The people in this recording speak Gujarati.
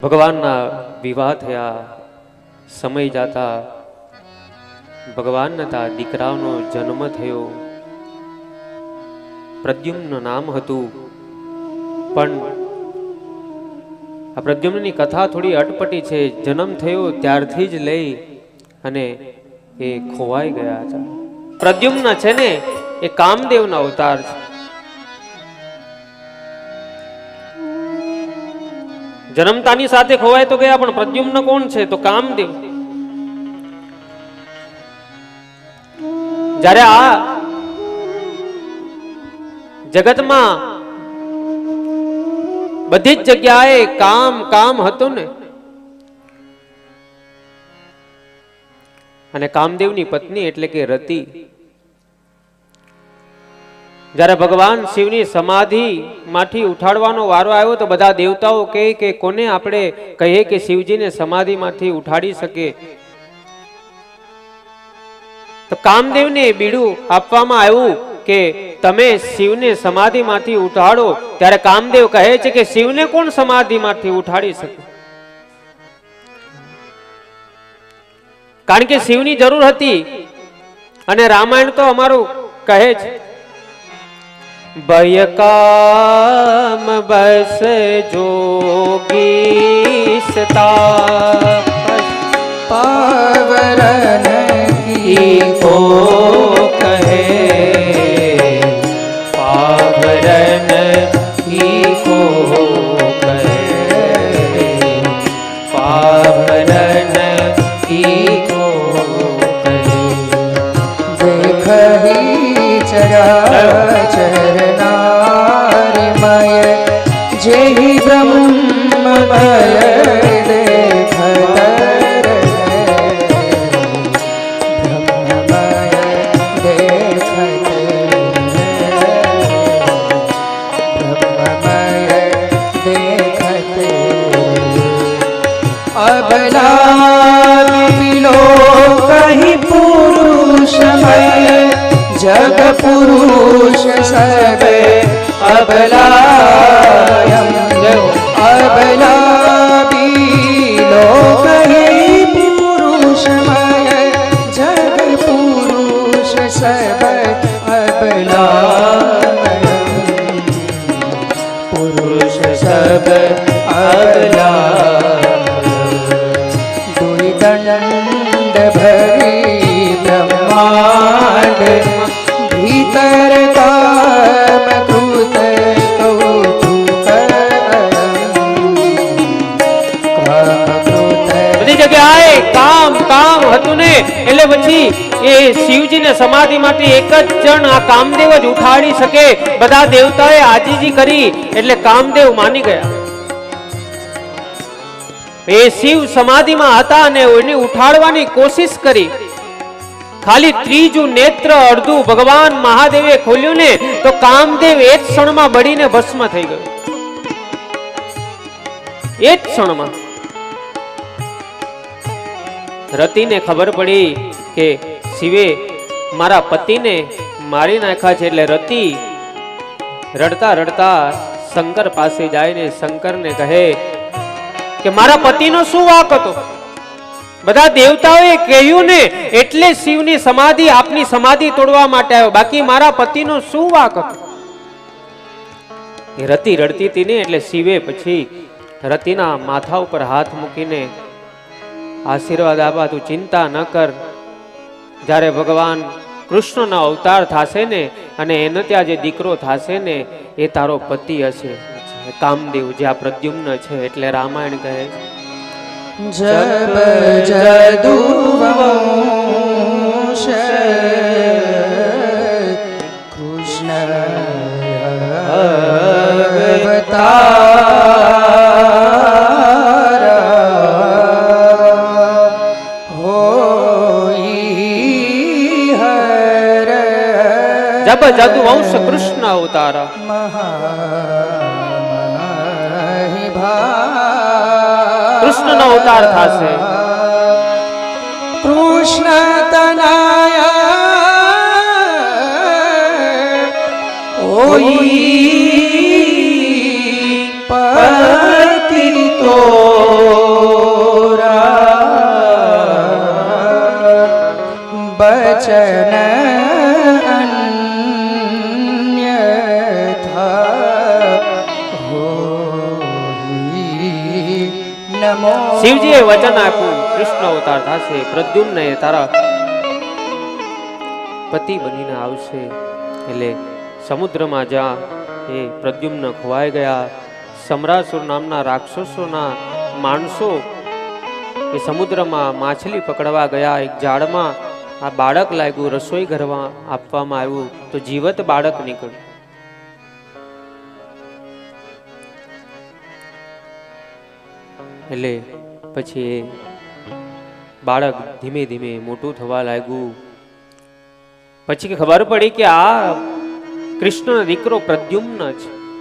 ભગવાનના વિવાહ થયા, સમય જાતા ભગવાનના દીકરાનો જન્મ થયો. પ્રદ્યુમ્ન નામ હતું. પણ આ પ્રદ્યુમ્નની કથા થોડી અટપટી છે. જન્મ થયો ત્યારથી જ લઈ અને એ ખોવાઈ ગયા હતા. પ્રદ્યુમ્ન છે ને એ કામદેવના અવતાર છે. જન્મતાની સાથે ખોવાય તો ગયા, પણ પ્રદ્યુમ્ન કોણ છે? તો કામદેવ. જ્યારે આ જગતમાં બધી જ જગ્યાએ કામ કામ હતું ને, અને કામદેવની પત્ની એટલે કે રતિ, જ્યારે ભગવાન શિવની સમાધિ માંથી ઉઠાડવાનો વારો આવ્યો તો બધા દેવતાઓ કહે કે કોને આપણે કહીએ કે શિવજીને સમાધિમાંથી ઉઠાડી શકે. તો કામદેવને બીડું આપવામાં આવ્યું કે તમે શિવને સમાધિમાંથી ઉઠાડો. ત્યારે કામદેવ કહે છે કે શિવને કોણ સમાધિમાંથી ઉઠાડી શકે? કારણ કે શિવની જરૂર હતી. અને રામાયણ તો અમારું કહે છે, ભય કામ બસ જોગી સતા पावरन की को कहे, पावरन की को कहे, पावरन की को कहे. देखहि चराचरनारिमय जेहि ब्रह्म भय जग पुरुष सब अबलायम अबला बिलो कहे पुरुषमय जग पुरुष सब अबलायम पुरुष सब अबलायम दुर्दंड भरी ब्रह्मांड भीतर काम कृत બધી જગ્યાએ કામ કામ હતું ને, એટલે પછી એ શિવજીને સમાધિમાંથી એક જ જણ આ કામદેવ જ ઉઠાડી શકે. બધા દેવતાએ આજીજી કરી એટલે કામદેવ માની ગયા. એ શિવ સમાધિમાં હતા અને એને ઉઠાડવાની કોશિશ કરી. ખાલી ત્રીજું નેત્ર અડધું ભગવાન મહાદેવે ખોલ્યું ને તો કામદેવ એ જ ક્ષણમાં બળીને ભસ્મ થઈ ગયો. એ જ ક્ષણમાં રતિને ખબર પડી કે શિવે મારા પતિને મારી નાખ્યા છે. એટલે રતિ રડતા રડતા શંકર પાસે જાય ને શંકરને કહે કે મારા પતિનો શું વાંક હતો? બધા દેવતાઓએ કહ્યું ને એટલે શિવની સમાધિ આપની સમાધિ તોડવા માટે આવ્યો, બાકી મારા પતિનો શું વાંક હતો? એ રતિ રડતી હતી ને એટલે શિવે પછી રતિના માથા ઉપર હાથ મૂકીને આશીર્વાદ આપ્યા, તું ચિંતા ન કર. જ્યારે ભગવાન કૃષ્ણનો અવતાર થશે ને અને એને ત્યાં જે દીકરો થશે ને એ તારો પતિ હશે, કામદેવ, જે આ પ્રદ્યુમ્ન છે. એટલે રામાયણ કહે છે जब जदुवंश कृष्ण अवतार होई हर. जब जदुवंश कृष्ण अवतार કૃષ્ણનો અવતાર થશે. કૃષ્ણ તનયા ઓઈ પતિત તોરા બચન નમો શિવજીએ વચન આપ્યું કૃષ્ણ અવતાર થશે, પ્રદ્યુમ્ન એ તારા પતિ બનીને આવશે. એટલે સમુદ્રમાં જા એ પ્રદ્યુમ્ન ખોવાઈ ગયા. સમરાસુર નામના રાક્ષસોના માણસો એ સમુદ્રમાં માછલી પકડવા ગયા. એક ઝાડમાં આ બાળક લાગ્યું, રસોઈ ઘરમાં આપવામાં આવ્યું તો જીવત બાળક નીકળ્યું. એટલે પછી એ બાળક ધીમે ધીમે મોટું થવા લાગ્યું. પછી ખબર પડી કે આ કૃષ્ણનો દીકરો પ્રદ્યુમ્ન છે.